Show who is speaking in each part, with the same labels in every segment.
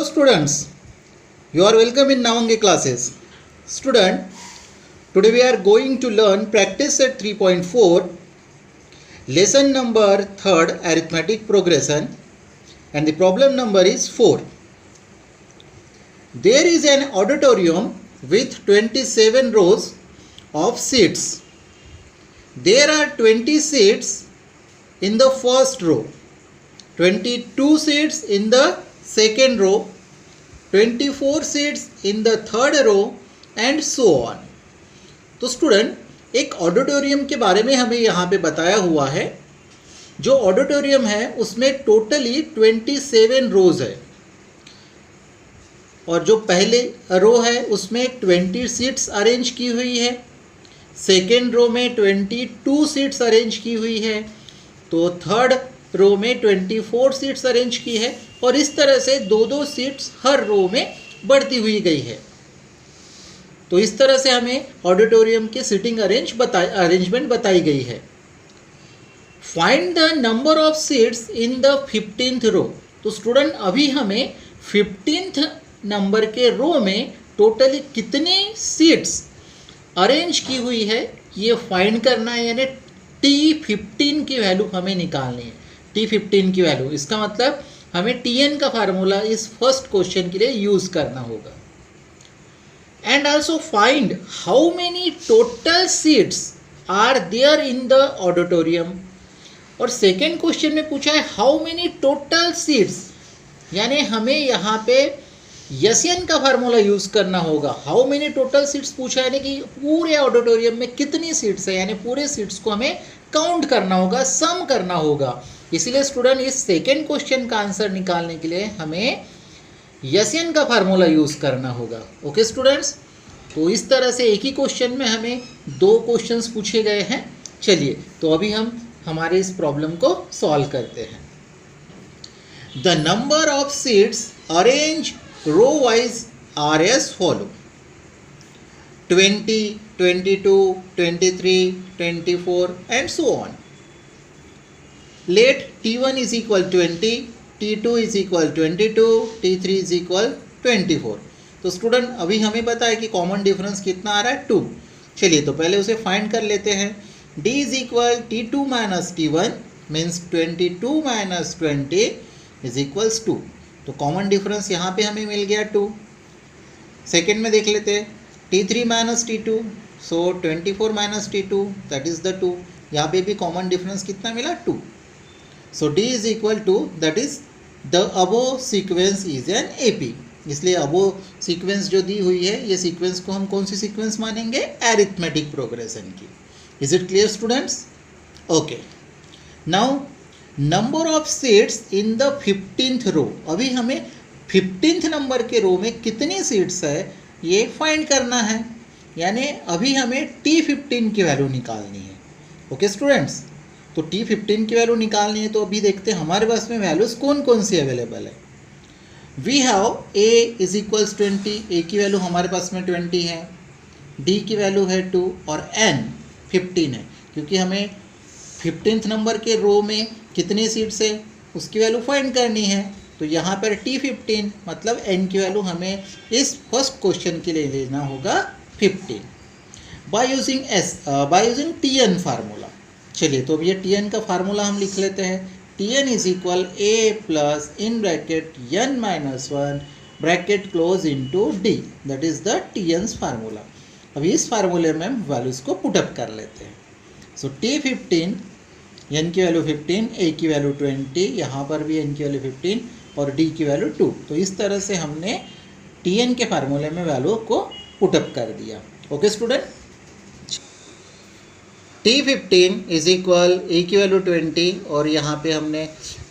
Speaker 1: Hello students, you are welcome in Navange classes. Student, today we are going to learn practice set 3.4, lesson number 3rd arithmetic progression, and the problem number is 4. There is an auditorium with 27 rows of seats. There are 20 seats in the first row, 22 seats in the second row, 24 seats in the third row and so on. तो student एक auditorium के बारे में हमें यहाँ पे बताया हुआ है. जो ऑडिटोरियम है उसमें टोटली 27 रोज है और जो पहले रो है उसमें 20 सीट्स अरेंज की हुई है, सेकेंड रो में 22 सीट्स अरेंज की हुई है, तो थर्ड रो में 24 सीट्स अरेंज की है और इस तरह से दो सीट्स हर रो में बढ़ती हुई गई है. तो इस तरह से हमें ऑडिटोरियम के सीटिंग अरेंजमेंट बताई गई है. Find the number of seats in the 15th रो. तो स्टूडेंट अभी हमें 15th नंबर के रो में टोटली कितनी सीट्स अरेंज की हुई है ये फाइंड करना है, यानी T15 की वैल्यू हमें निकालनी है. T15 की वैल्यू, इसका मतलब हमें Tn का फार्मूला इस फर्स्ट क्वेश्चन के लिए यूज करना होगा. And also find how many total seats are there in the auditorium. और सेकेंड क्वेश्चन में पूछा है हाउ मेनी टोटल सीट्स, यानी हमें यहाँ पे यसियन का फार्मूला यूज करना होगा. हाउ मेनी टोटल सीट्स पूछा है, यानी कि पूरे ऑडिटोरियम में कितनी सीट्स है, यानी पूरे सीट्स को हमें काउंट करना होगा, सम करना होगा. इसीलिए स्टूडेंट इस सेकेंड क्वेश्चन का आंसर निकालने के लिए हमें यसियन का फार्मूला यूज करना होगा. ओके स्टूडेंट्स, तो इस तरह से एक ही क्वेश्चन में हमें दो क्वेश्चंस पूछे गए हैं. चलिए तो अभी हम हमारे इस प्रॉब्लम को सॉल्व करते हैं. The number of seats arrange row wise are as follow: 20, 22, 23, 24 and so on. Let T1 is equal 20, T2 is equal 22, T3 is equal 24. तो स्टूडेंट अभी हमें पता है कि कॉमन डिफरेंस कितना आ रहा है 2. चलिए तो पहले उसे फाइंड कर लेते हैं. D is equal T2 minus T1 means 22 minus 20 is equals 2. तो कॉमन डिफरेंस यहाँ पे हमें मिल गया 2. सेकेंड में देख लेते हैं T3 minus T2, so 24 minus T2 that is the 2. यहाँ पे भी कॉमन डिफरेंस कितना मिला 2. So D is equal to, that is the above sequence is an AP. इसलिए above सीक्वेंस जो दी हुई है ये सीक्वेंस को हम कौन सी सीक्वेंस मानेंगे, अरिथमेटिक प्रोग्रेशन की. Is it clear students? Okay. Now number of seats in the 15th रो. अभी हमें 15th नंबर के रो में कितनी सीट्स है ये फाइंड करना है, यानी अभी हमें T15 की वैल्यू निकालनी है. ओके स्टूडेंट्स, तो T15 की वैल्यू निकालनी है. तो अभी देखते हैं हमारे पास में वैल्यूज़ कौन कौन सी अवेलेबल है. We have A is equals 20, A की वैल्यू हमारे पास में 20 है, D की वैल्यू है 2 और N 15 है. क्योंकि हमें 15th नंबर के रो में कितनी सीट्स है उसकी वैल्यू फाइंड करनी है. तो यहाँ पर T15 मतलब N की वैल्यू हमें इस फर्स्ट क्वेश्चन के लिए लेना होगा 15 बाय यूजिंग Tn फार्मूला. चलिए तो अब ये Tn का फार्मूला हम लिख लेते हैं. Tn is equal A plus in bracket n minus 1 bracket close into D, that is the Tn's formula. अभी इस फार्मूले में हम वैल्यूज़ को पुटअप कर लेते हैं. सो T15, n की वैल्यू 15, A की वैल्यू 20, यहाँ पर भी n की वैल्यू 15 और D की वैल्यू 2. तो इस तरह से हमने Tn के फार्मूले में वैल्यू को पुटअप कर दिया. Okay student, T15 is equal A की वैल्यू 20 और यहाँ पे हमने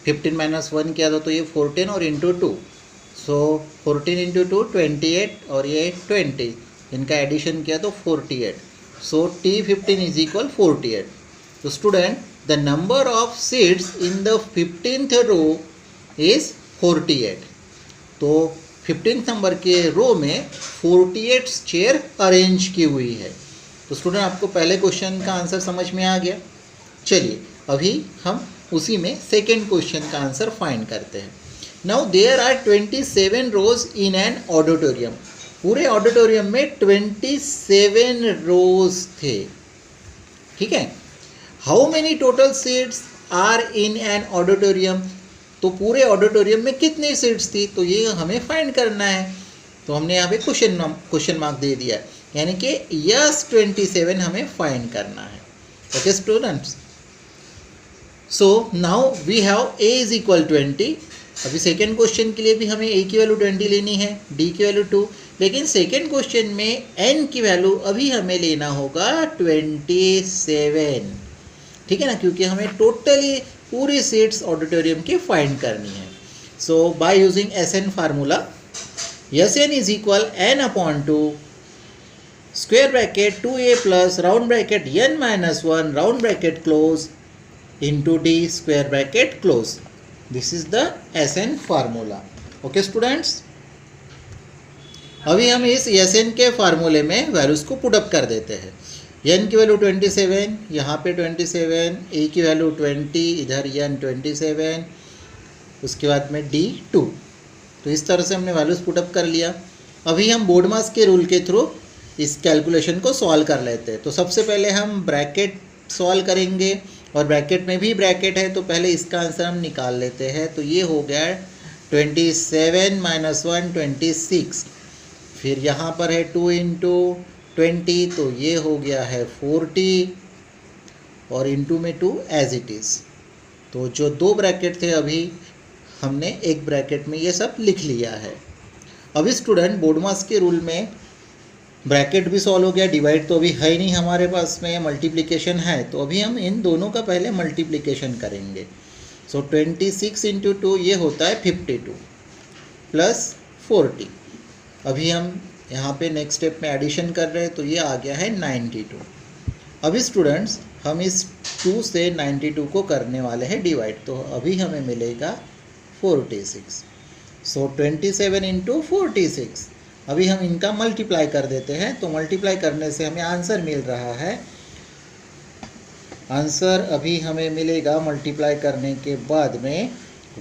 Speaker 1: 15 माइनस 1 किया था तो ये 14 और इंटू 2, सो 14 इंटू 2 28 और ये 20, इनका एडिशन किया तो 48. So T15 is equal 48. तो student the number of seats in the 15th row is 48. तो 15th नंबर के रो में 48 चेयर अरेंज की हुई है. तो स्टूडेंट आपको पहले क्वेश्चन का आंसर समझ में आ गया. चलिए अभी हम उसी में सेकेंड क्वेश्चन का आंसर फाइंड करते हैं. Now there are 27 rows in an auditorium. पूरे ऑडिटोरियम में 27 रोज थे, ठीक है। How many total seats are in an auditorium, तो पूरे ऑडिटोरियम में कितनी सीट्स थी, तो ये हमें फाइंड करना है। तो हमने यहाँ पे क्वेश्चन मार्क दे दिया है, यानी कि यस 27 हमें फाइंड करना है। Okay students, so now we have a is equal 20। अभी सेकेंड क्वेश्चन के लिए भी हमें a की वैल्यू 20 लेनी है, d की वैल्यू 2, लेकिन सेकेंड क्वेश्चन में n की वैल्यू अभी हमें लेना होगा 27, ठीक है ना, क्योंकि हमें टोटली पूरी सीट्स ऑडिटोरियम की फाइंड करनी है। So by using SN formula, SN is equal n upon 2 square bracket 2a plus round bracket n minus 1 round bracket close into d square bracket close. This is the SN formula. Okay students, अभी हम इस SN के फार्मूले में values को put up कर देते हैं। n की वैल्यू 27, यहाँ पे 27, a की वैल्यू 20, इधर n 27, उसके बाद में d 2। तो इस तरह से हमने वैल्यूज़ पुटअप कर लिया। अभी हम बोर्ड मास के रूल के थ्रू इस कैलकुलेशन को सॉल्व कर लेते हैं। तो सबसे पहले हम ब्रैकेट सॉल्व करेंगे, और ब्रैकेट में भी ब्रैकेट है तो पहले इसका आंसर हम निकाल लेते हैं। तो ये हो गया 27 माइनस 1 26, फिर यहाँ पर है 2 इंटू 20, तो ये हो गया है 40, और इंटू में 2 एज इट इज़। तो जो दो ब्रैकेट थे अभी हमने एक ब्रैकेट में ये सब लिख लिया है। अभी स्टूडेंट बोर्ड मास के रूल में ब्रैकेट भी सॉल्व हो गया, डिवाइड तो अभी है ही नहीं हमारे पास में, मल्टीप्लिकेशन है। तो अभी हम इन दोनों का पहले मल्टीप्लिकेशन करेंगे। सो 26 इंटू 2 ये होता है 52 प्लस 40। अभी हम यहाँ पे नेक्स्ट स्टेप में एडिशन कर रहे हैं, तो ये आ गया है 92। अभी स्टूडेंट्स हम इस 2 से 92 को करने वाले हैं डिवाइड, तो अभी हमें मिलेगा 46। सो 27 इंटू 46। अभी हम इनका मल्टीप्लाई कर देते हैं, तो मल्टीप्लाई करने से हमें आंसर मिल रहा है। आंसर अभी हमें मिलेगा मल्टीप्लाई करने के बाद में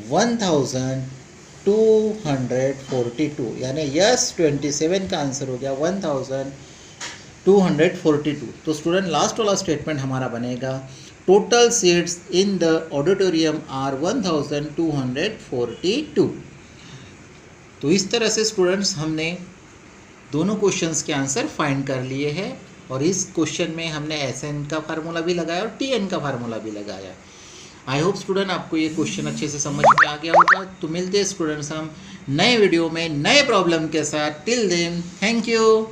Speaker 1: 1242, यानी यस 27 का आंसर हो गया 1242। तो स्टूडेंट लास्ट वाला स्टेटमेंट हमारा बनेगा total seats in the auditorium are 1242। तो इस तरह से स्टूडेंट्स हमने दोनों क्वेश्चंस के आंसर फाइंड कर लिए हैं, और इस क्वेश्चन में हमने SN का फार्मूला भी लगाया और TN का फार्मूला भी लगाया। आई होप स्टूडेंट आपको ये क्वेश्चन अच्छे से समझ में आ गया होगा। तो मिलते हैं स्टूडेंट्स हम नए वीडियो में नए प्रॉब्लम के साथ। Till then thank you.